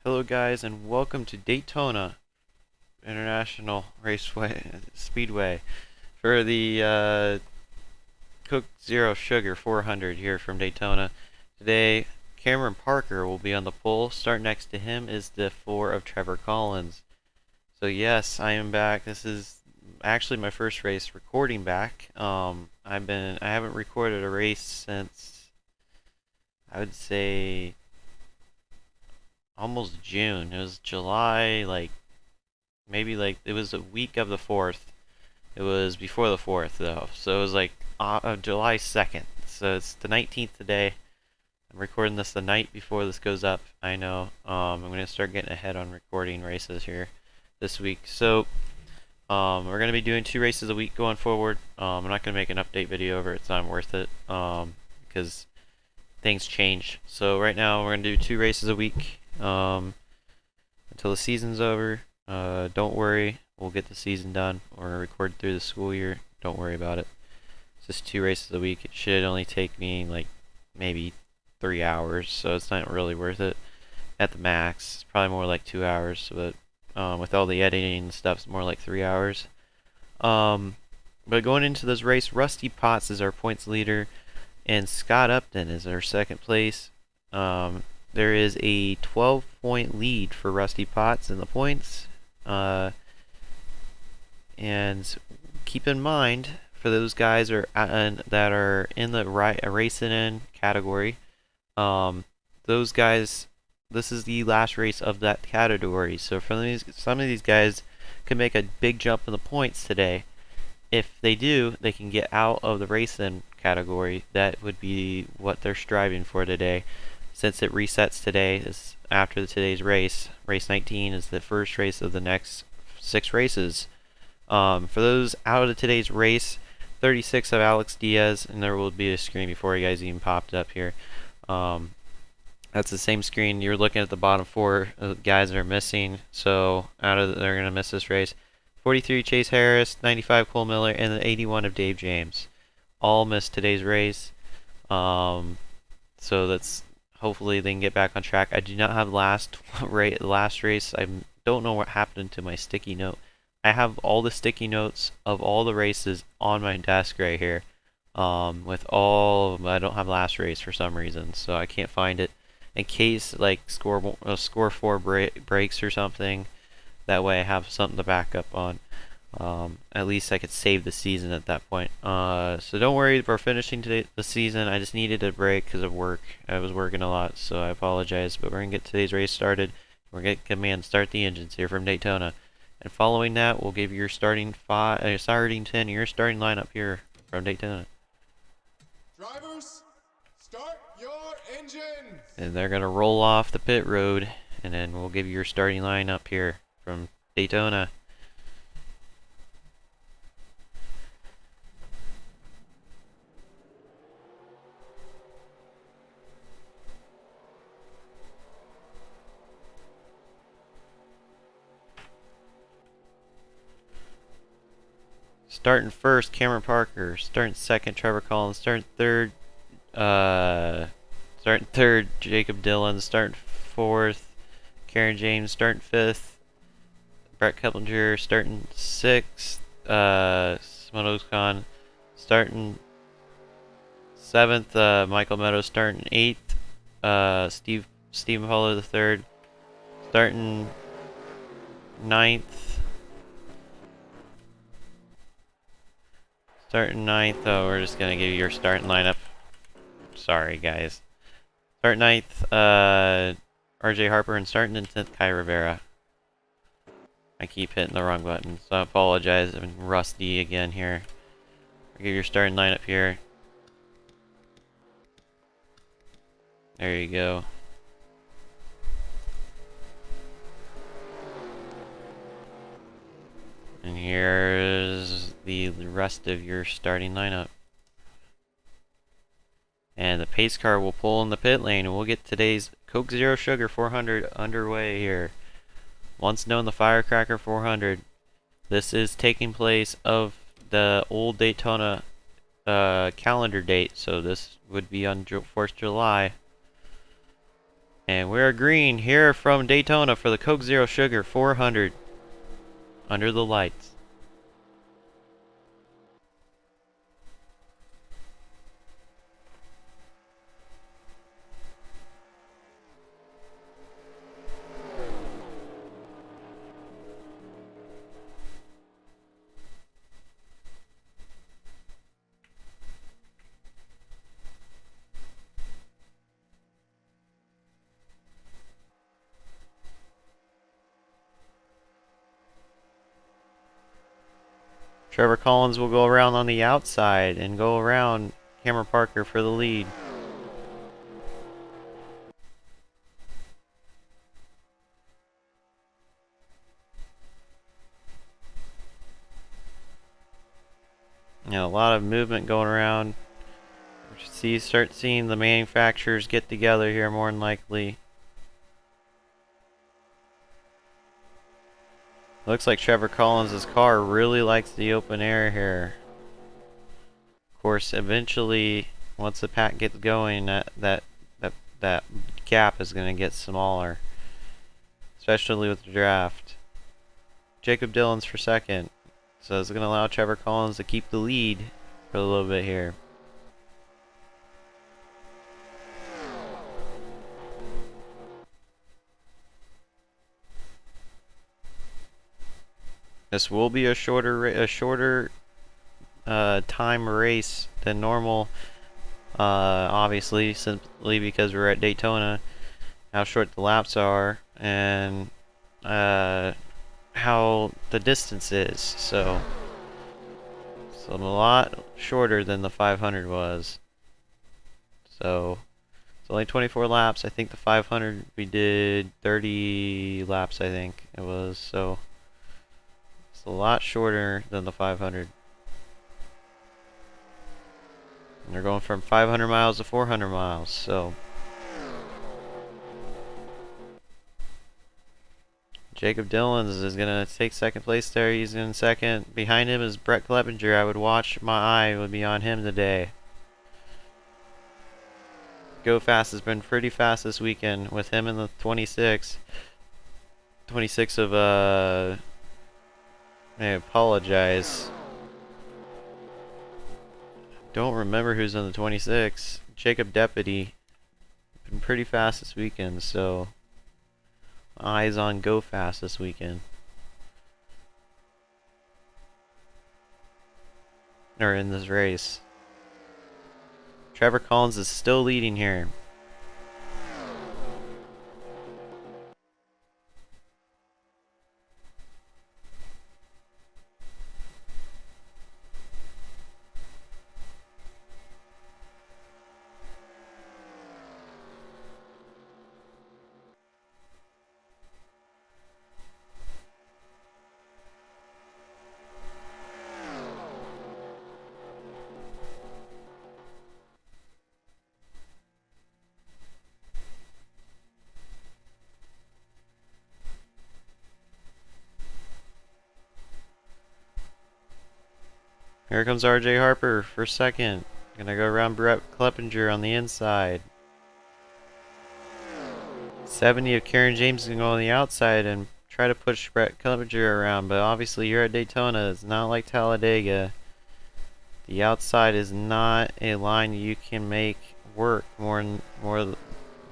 Hello guys and welcome to Daytona International Raceway Speedway for the Coke Zero Sugar 400 here from Daytona. Today Cameron Parker will be on the pole. Start next to him is the 4 of Trevor Collins. So yes, I am back. This is actually my first race recording back. I haven't recorded a race since I would say almost June. It was July, it was a week of the 4th. It was before the 4th though, so it was like July 2nd. So it's the 19th today. I'm recording this the night before this goes up. I know. I'm gonna start getting ahead on recording races here this week. So we're gonna be doing 2 races a week going forward. I'm not gonna make an update video over it. It's not worth it. Because things change. So right now we're gonna do 2 races a week. Until the season's over. Don't worry, we'll get the season done. We're gonna record through the school year. Don't worry about it. It's just 2 races a week. It should only take me like maybe 3 hours, so it's not really worth it at the max. It's probably more like 2 hours, but with all the editing and stuff, it's more like 3 hours. But going into this race, Rusty Potts is our points leader, and Scott Upton is our second place. There is a 12-point lead for Rusty Potts in the points. And keep in mind, for those guys that are in the racing in category, those guys, this is the last race of that category. So some of these guys can make a big jump in the points today. If they do, they can get out of the racing category. That would be what they're striving for today. Since it resets today, is after today's race. Race 19 is the first race of the next 6 races. For those out of today's race, 36 of Alex Diaz, and there will be a screen before you guys even popped up here. That's the same screen. You're looking at the bottom 4 guys that are missing. So they're gonna miss this race. 43 Chase Harris, 95 Cole Miller, and the 81 of Dave James. All missed today's race. So that's. Hopefully they can get back on track. I do not have last race. I don't know what happened to my sticky note. I have all the sticky notes of all the races on my desk right here. With all of them, I don't have last race for some reason, so I can't find it. In case like score 4 breaks or something, that way I have something to back up on. At least I could save the season at that point. So don't worry, we're finishing the season. I just needed a break because of work. I was working a lot, so I apologize. But we're gonna get today's race started. We're gonna command start the engines here from Daytona, and following that, we'll give you your starting 10, your starting lineup here from Daytona. Drivers, start your engines. And they're gonna roll off the pit road, and then we'll give you your starting lineup here from Daytona. Starting first, Cameron Parker. Starting second, Trevor Collins. Starting third, Jacob Dillon. Starting fourth, Karen James. Starting fifth, Brett Keplinger. Starting sixth, Simone Khan. Starting seventh, Michael Meadows. Starting eighth, Stephen Paulo the third. Starting ninth. Starting ninth, we're just gonna give you your starting lineup. Sorry, guys. Starting ninth, RJ Harper, and starting in 10th, Kai Rivera. I keep hitting the wrong button, so I apologize. I'm rusty again here. I'll give you your starting lineup here. There you go. And here's the rest of your starting lineup. And the pace car will pull in the pit lane, and we'll get today's Coke Zero Sugar 400 underway here. Once known the Firecracker 400. This is taking place of the old Daytona calendar date, so this would be on 4th July. And we're green here from Daytona for the Coke Zero Sugar 400 under the lights. Trevor Collins will go around on the outside and go around Cameron Parker for the lead. You know, a lot of movement going around. Start seeing the manufacturers get together here more than likely. Looks like Trevor Collins' car really likes the open air here. Of course, eventually, once the pack gets going, that gap is going to get smaller, especially with the draft. Jacob Dillon's for second, so it's going to allow Trevor Collins to keep the lead for a little bit here. This will be a shorter time race than normal, obviously, simply because we're at Daytona, how short the laps are, and how the distance is. So a lot shorter than the 500 was. So it's only 24 laps. I think the 500 we did 30 laps, I think it was. So it's a lot shorter than the 500. And they're going from 500 miles to 400 miles, so Jacob Dillons is going to take second place there. He's in second. Behind him is Brett Kleppinger. I would watch, my eye would be on him today. Go Fast has been pretty fast this weekend with him in the 26. 26 of, I apologize. Don't remember who's in the 26. Jacob Deputy. Been pretty fast this weekend, so eyes on Go Fast this weekend. Or in this race. Trevor Collins is still leading here. Here comes RJ Harper for second. Gonna go around Brett Kleppinger on the inside. 70 of Karen James is gonna go on the outside and try to push Brett Kleppinger around, but obviously you're at Daytona. It's not like Talladega. The outside is not a line you can make work more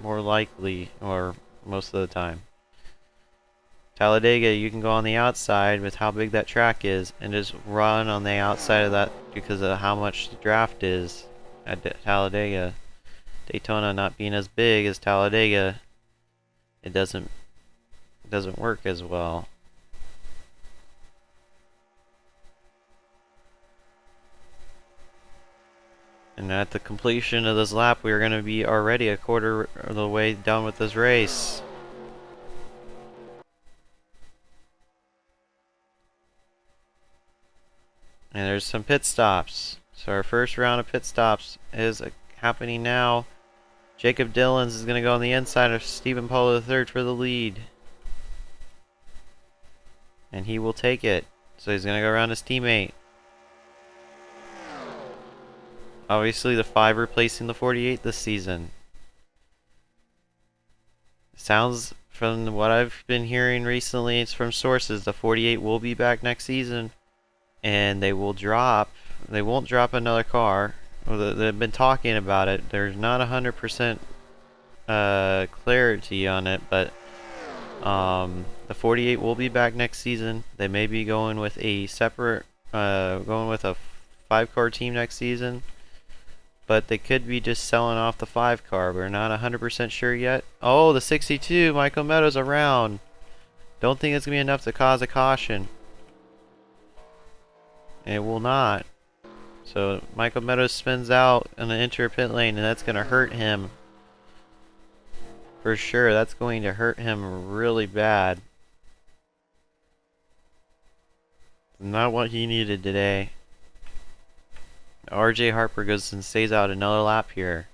likely, or most of the time. Talladega, you can go on the outside with how big that track is and just run on the outside of that because of how much the draft is at Talladega. Daytona not being as big as Talladega, it doesn't work as well. And at the completion of this lap, we are going to be already a quarter of the way done with this race. And there's some pit stops. So our first round of pit stops is happening now. Jacob Dillons is going to go on the inside of Stephen Paul III for the lead. And he will take it. So he's going to go around his teammate. Obviously the 5 replacing the 48 this season. Sounds from what I've been hearing recently, it's from sources, the 48 will be back next season, and they won't drop another car. Well, they've been talking about it. There's not 100% clarity on it, but the 48 will be back next season. They may be going with a separate, going with a 5-car team next season, but they could be just selling off the 5-car. We're not 100% sure yet. Oh, the 62, Michael Meadows around. Don't think it's going to be enough to cause a caution. It will not. So Michael Meadows spins out in the interior pit lane, and that's going to hurt him. For sure, that's going to hurt him really bad. Not what he needed today. RJ Harper goes and stays out another lap here.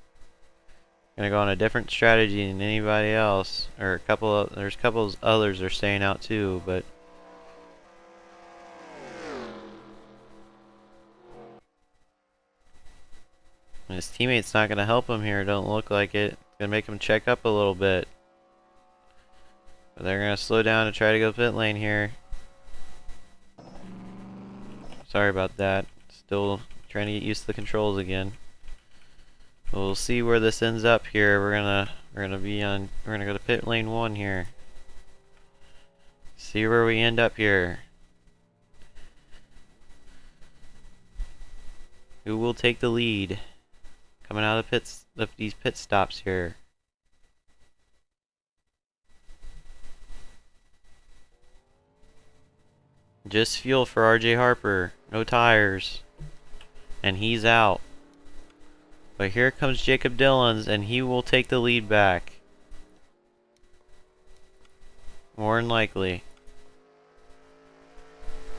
Gonna go on a different strategy than anybody else. Or there's a couple of others are staying out too, but his teammate's not gonna help him here, don't look like it. It's gonna make him check up a little bit. But they're gonna slow down and try to go pit lane here. Sorry about that. Still trying to get used to the controls again. We'll see where this ends up here. We're gonna go to pit lane 1 here. See where we end up here. Who will take the lead? Coming out of these pit stops here. Just fuel for RJ Harper. No tires. And he's out. But here comes Jacob Dillons, and he will take the lead back. More than likely.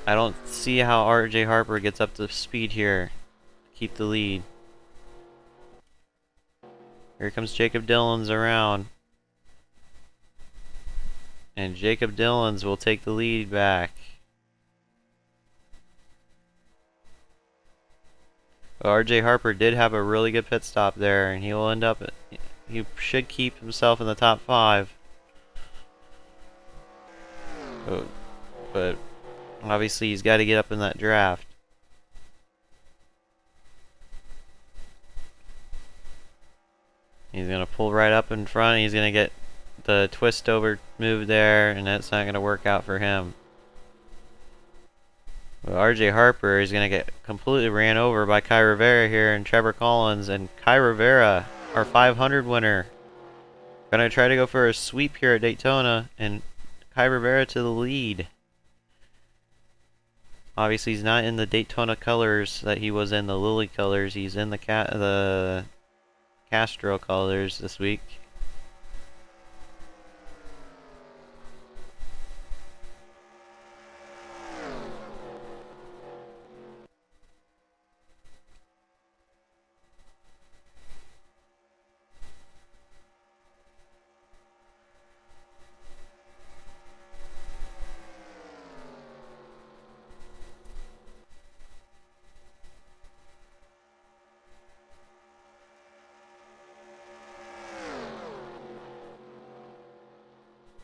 I don't see how RJ Harper gets up to speed here. Keep the lead. Here comes Jacob Dillons around. And Jacob Dillons will take the lead back. RJ Harper did have a really good pit stop there, and he should keep himself in the top 5. But obviously he's got to get up in that draft. He's going to pull right up in front, and he's going to get the twist over move there, and that's not going to work out for him. Well, RJ Harper is going to get completely ran over by Kai Rivera here and Trevor Collins. And Kai Rivera, our 500 winner, going to try to go for a sweep here at Daytona. And Kai Rivera to the lead. Obviously, he's not in the Daytona colors that he was in, the Lily colors. He's in the Castro colors this week.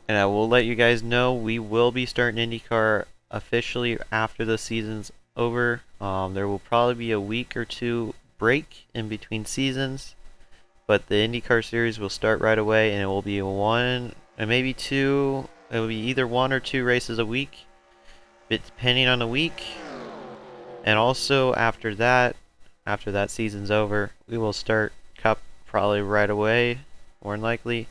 And I will let you guys know we will be starting IndyCar officially after the season's over. There will probably be a week or 2 break in between seasons, but the IndyCar series will start right away, and it will be 1 and maybe 2. It will be either 1 or 2 races a week, depending on the week. And also after that season's over, we will start Cup probably right away, more than likely,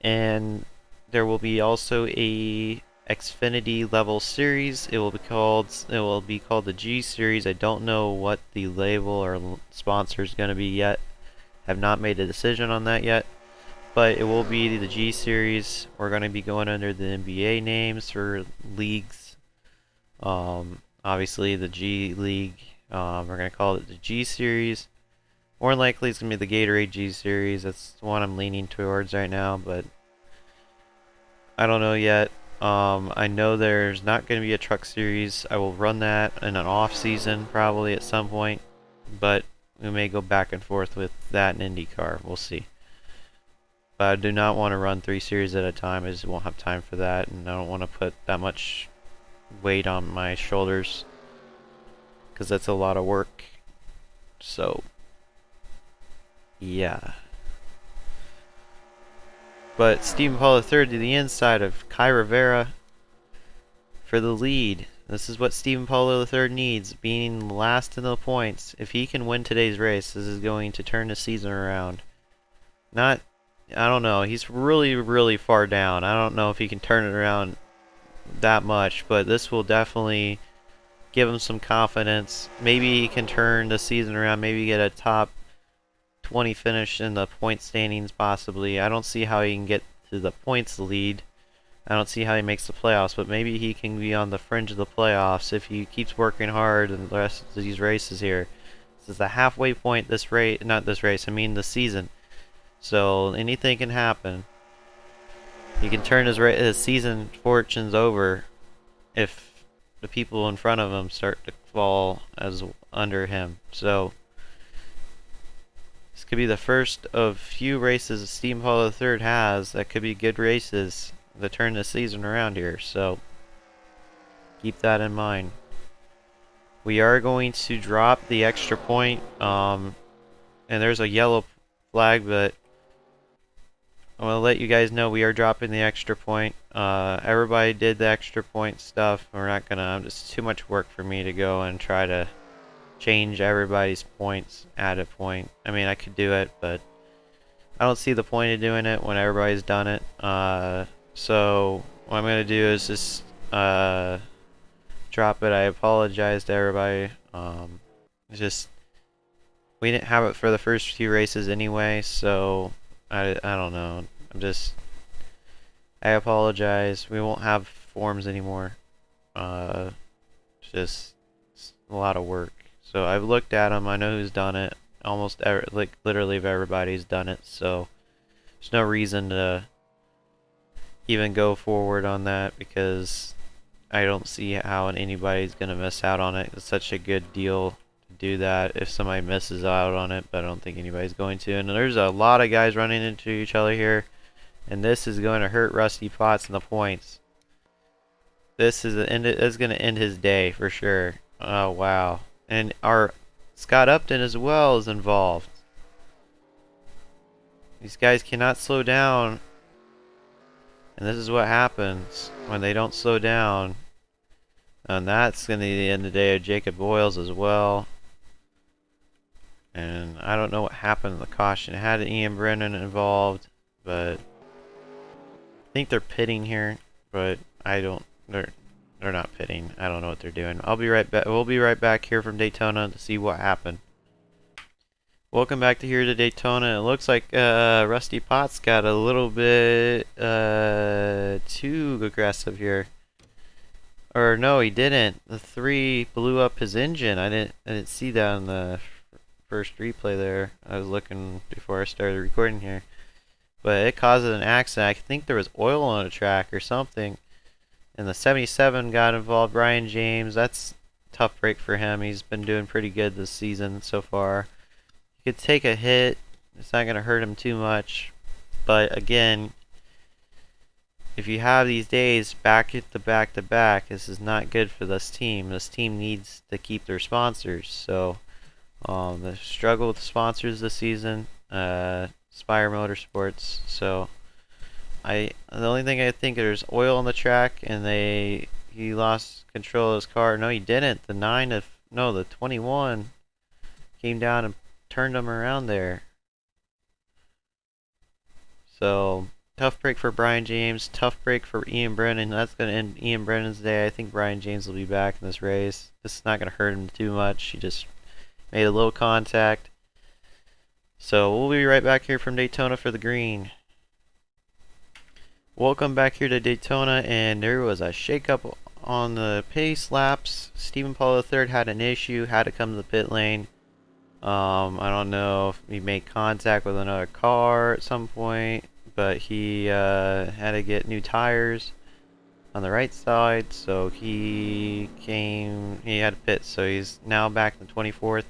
and there will be also a Xfinity level series. It will be called the G series. I don't know what the label or sponsor is going to be yet. Have not made a decision on that yet, but it will be the G series. We're going to be going under the NBA names for leagues. Obviously the G League. We're going to call it the G series. More than likely it's going to be the Gatorade G series. That's the one I'm leaning towards right now, but I don't know yet. I know there's not going to be a truck series. I will run that in an off season probably at some point, but we may go back and forth with that in IndyCar. We'll see. But I do not want to run 3 series at a time. I just won't have time for that, and I don't want to put that much weight on my shoulders because that's a lot of work. So, yeah. But Stephen Paul III to the inside of Kai Rivera for the lead. This is what Stephen Paul III needs, being last in the points. If he can win today's race, this is going to turn the season around. Not, I don't know. He's really, really far down. I don't know if he can turn it around that much, but this will definitely give him some confidence. Maybe he can turn the season around. Maybe get a top 20 finish in the point standings, possibly. I don't see how he can get to the points lead. I don't see how he makes the playoffs, but maybe he can be on the fringe of the playoffs if he keeps working hard in the rest of these races here. This is the halfway point. This race, not this race. I mean the season. So anything can happen. He can turn his season fortunes over if the people in front of him start to fall as under him. So this could be the first of few races Stephen Paul III has that could be good races that turn the season around here. So keep that in mind. We are going to drop the extra point. And there's a yellow flag, but I'm going to let you guys know we are dropping the extra point. Everybody did the extra point stuff. We're not going to, it's too much work for me to go and try to change everybody's points, add a point. I mean, I could do it, but I don't see the point of doing it when everybody's done it. So what I'm going to do is just drop it. I apologize to everybody. It's just, we didn't have it for the first few races anyway, so I don't know. I apologize. We won't have forms anymore. Just it's a lot of work. So I've looked at them. I know who's done it. Like literally everybody's done it. So there's no reason to even go forward on that because I don't see how anybody's gonna miss out on it. It's such a good deal to do that if somebody misses out on it, but I don't think anybody's going to. And there's a lot of guys running into each other here, and this is going to hurt Rusty Potts in the points. This is going to end his day for sure. Oh wow! And our Scott Upton as well is involved. These guys cannot slow down, and this is what happens when they don't slow down. And that's going to be the end of the day of Jacob Boyles as well. And I don't know what happened in the caution. It had Ian Brennan involved, but I think they're pitting here. But I don't. They're not pitting. I don't know what they're doing. I'll be right back. We'll be right back here from Daytona to see what happened. Welcome back to Daytona. It looks like Rusty Potts got a little bit too aggressive here. Or no, he didn't. The 3 blew up his engine. I didn't see that in the first replay there. I was looking before I started recording here. But it caused an accident. I think there was oil on the track or something. And the 77 got involved. Brian James, that's a tough break for him. He's been doing pretty good this season so far. He could take a hit. It's not going to hurt him too much. But again, if you have these days back to back, this is not good for this team. This team needs to keep their sponsors. So the struggle with sponsors this season, Spire Motorsports. So the only thing I think there's oil on the track, and he lost control of his car. No, he didn't. The 21 came down and turned him around there. So tough break for Brian James. Tough break for Ian Brennan. That's going to end Ian Brennan's day. I think Brian James will be back in this race. This is not going to hurt him too much. He just made a little contact. So we'll be right back here from Daytona for the green. Welcome back here to Daytona, and there was a shakeup on the pace laps. Stephen Paul III had an issue, had to come to the pit lane. I don't know if he made contact with another car at some point, but he had to get new tires on the right side, so he had to pit, so he's now back in the 24th.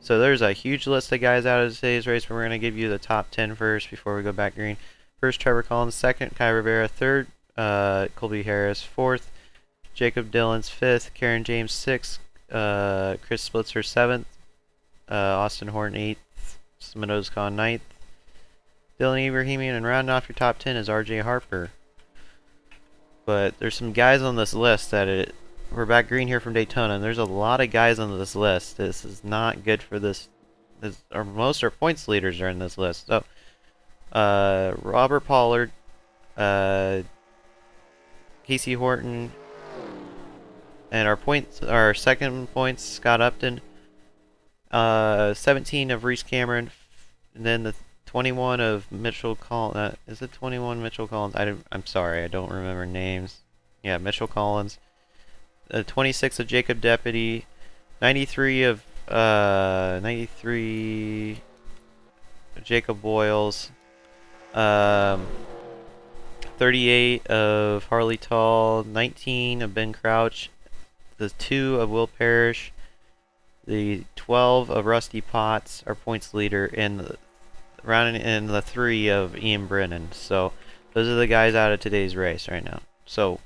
So there's a huge list of guys out of today's race, but we're going to give you the top 10 first before we go back green. First, Trevor Collins. Second, Kai Rivera. Third, Colby Harris. Fourth, Jacob Dillons. Fifth, Karen James. Sixth, Chris Splitzer. Seventh, Austin Horton. Eighth, Meadows Khan. Ninth, Dylan Ibrahimian. And rounding off your top 10 is R.J. Harper. But there's some guys on this list that we're back green here from Daytona, and there's a lot of guys on this list. This is not good for this. Most of our points leaders are in this list. So, Robert Pollard, Casey Horton, and our second points, Scott Upton, 17 of Reese Cameron, and then the 21 of Mitchell Collins. Is it 21 Mitchell Collins? I'm sorry, I don't remember names. Yeah, Mitchell Collins. 26 of Jacob Deputy. 93 of 93 Jacob Boyles. 38 of Harley Tall. 19 of Ben Crouch. The 2 of Will Parrish. The 12 of Rusty Potts, our points leader, and rounding in the 3 of Ian Brennan. So those are the guys out of today's race right now. So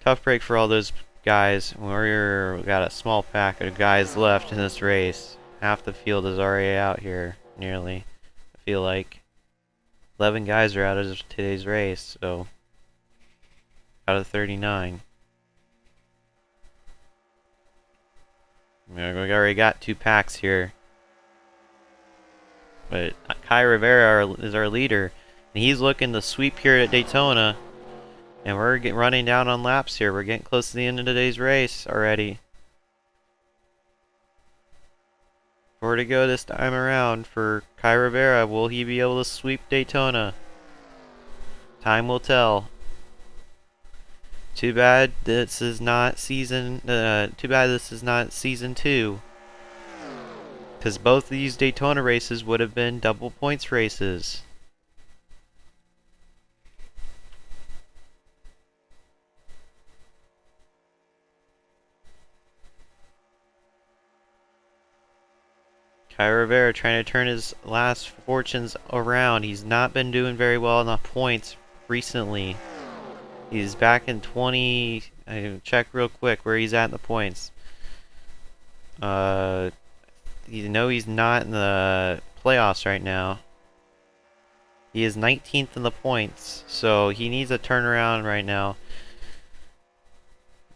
tough break for all those guys. We got a small pack of guys left in this race. Half the field is already out here, nearly. I feel like 11 guys are out of today's race, so out of 39. We already got 2 packs here. But Kai Rivera is our leader, and he's looking to sweep here at Daytona. And we're running down on laps here. We're getting close to the end of today's race already. 4 to go this time around for Kai Rivera. Will he be able to sweep Daytona? Time will tell. Too bad this is not season 2. Because both of these Daytona races would have been double points races. Kai Rivera trying to turn his last fortunes around. He's not been doing very well in the points recently. He's back in 20. I check real quick where he's at in the points. You know he's not in the playoffs right now. He is 19th in the points, so he needs a turnaround right now.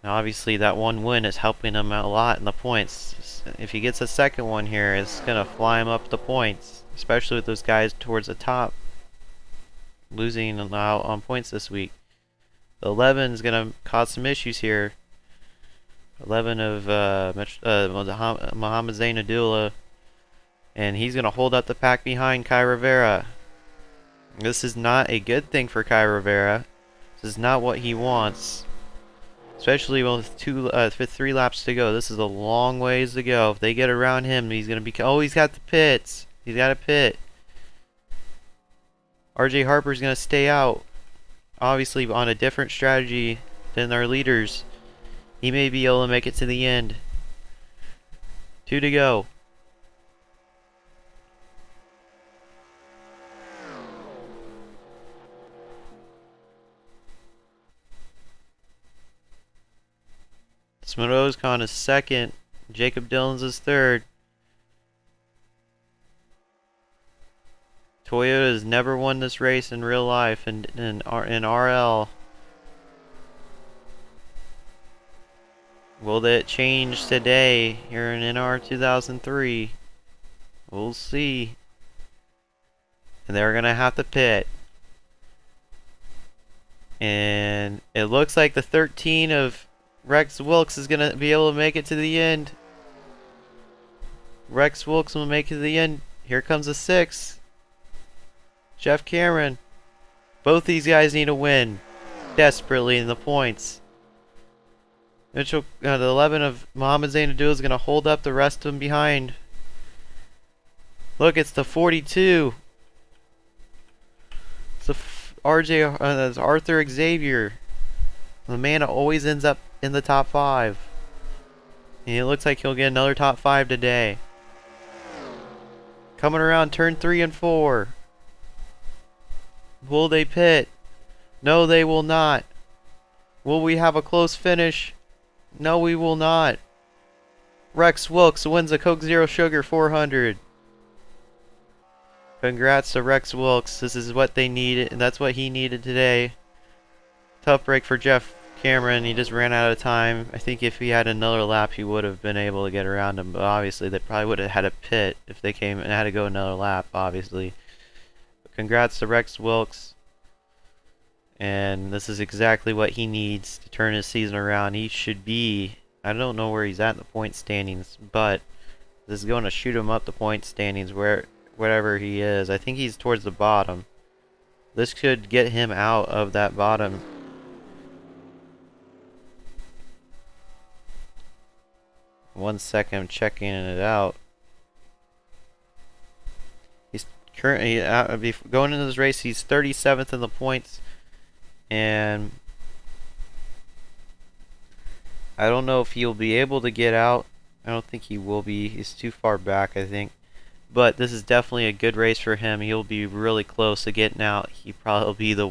Now obviously that one win is helping him out a lot in the points. If he gets a second one here, it's going to fly him up the points, especially with those guys towards the top losing out on points this week. The 11 is going to cause some issues here. 11 of Mohamed Zainadullah, and he's going to hold up the pack behind Kai Rivera. This is not a good thing for Kai Rivera. This is not what he wants, especially with 3 laps to go. This is a long ways to go. If they get around him, he's going to be... Oh, he's got the pits. He's got a pit. R.J. Harper's going to stay out. Obviously on a different strategy than our leaders. He may be able to make it to the end. 2 to go. Meadows Khan is second. Jacob Dillons is third. Toyota has never won this race in real life in RL. Will that change today here in NR 2003? We'll see. And they're going to have to pit. And it looks like the 13 of Rex Wilkes is going to be able to make it to the end. Rex Wilkes will make it to the end. Here comes a 6. Jeff Cameron. Both these guys need a win desperately in the points. Mitchell, the 11 of Mohamed Zainadullah is going to hold up the rest of them behind. Look, it's the 42. It's the it's Arthur Xavier. The man that always ends up in the top 5. And it looks like he'll get another top 5 today. Coming around turn 3 and 4. Will they pit? No, they will not. Will we have a close finish? No, we will not. Rex Wilkes wins a Coke Zero Sugar 400. Congrats to Rex Wilkes. This is what they needed, and that's what he needed today. Tough break for Jeff Cameron. He just ran out of time. I think if he had another lap, he would have been able to get around him. But obviously, they probably would have had a pit if they came and had to go another lap, obviously. But congrats to Rex Wilkes. And this is exactly what he needs to turn his season around. He should be, I don't know where he's at in the point standings, but this is going to shoot him up the point standings wherever he is. I think he's towards the bottom. This could get him out of that bottom. One second, I'm checking it out. He's currently going into this race. He's 37th in the points, and I don't know if he'll be able to get out. I don't think he will be. He's too far back, I think. But this is definitely a good race for him. He'll be really close to getting out. He probably will be the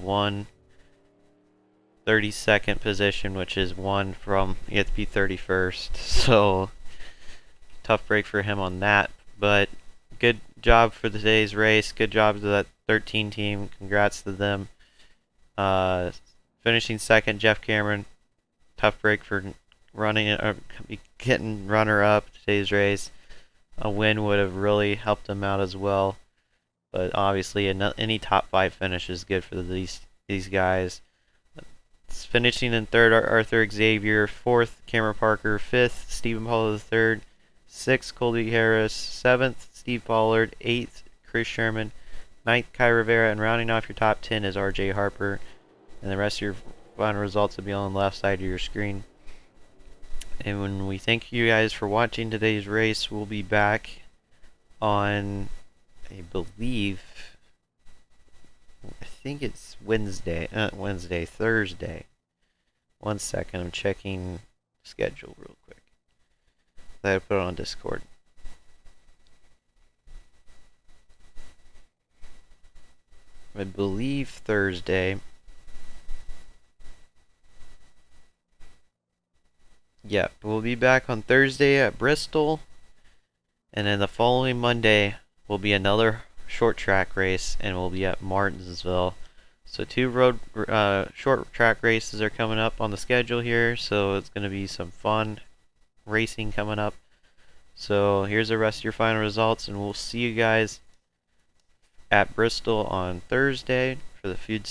32nd position, which is one from, you have to be 31st. So, tough break for him on that. But, good job for today's race. Good job to that 13 team. Congrats to them. Finishing second, Jeff Cameron. Tough break for getting runner-up today's race. A win would have really helped him out as well. But obviously, any top 5 finish is good for these guys. Finishing in third, Arthur Xavier. Fourth, Cameron Parker. Fifth, Stephen Paulo III. Sixth, Colby Harris. Seventh, Steve Pollard. Eighth, Chris Sherman. Ninth, Kai Rivera. And rounding off your top 10 is RJ Harper. And the rest of your final results will be on the left side of your screen. And when we thank you guys for watching today's race, we'll be back on, I think it's Wednesday, not Wednesday, Thursday. One second, I'm checking schedule real quick. I had to put it on Discord. I believe Thursday. Yeah, we'll be back on Thursday at Bristol, and then the following Monday will be another short track race, and we'll be at Martinsville. So 2 road short track races are coming up on the schedule here, so it's going to be some fun racing coming up. So here's the rest of your final results, and we'll see you guys at Bristol on Thursday for the Food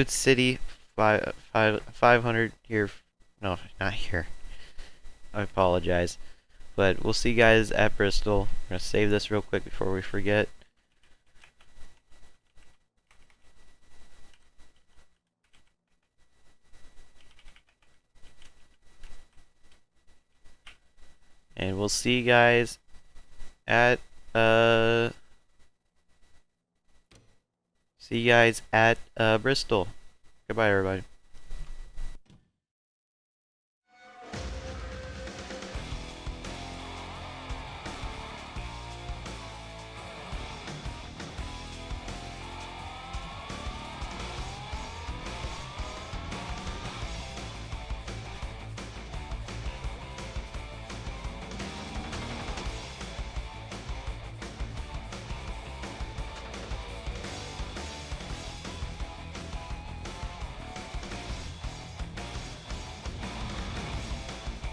City 500 here. No, not here. I apologize. But we'll see you guys at Bristol. I'm going to save this real quick before we forget. And we'll see you guys at Bristol. Goodbye, everybody.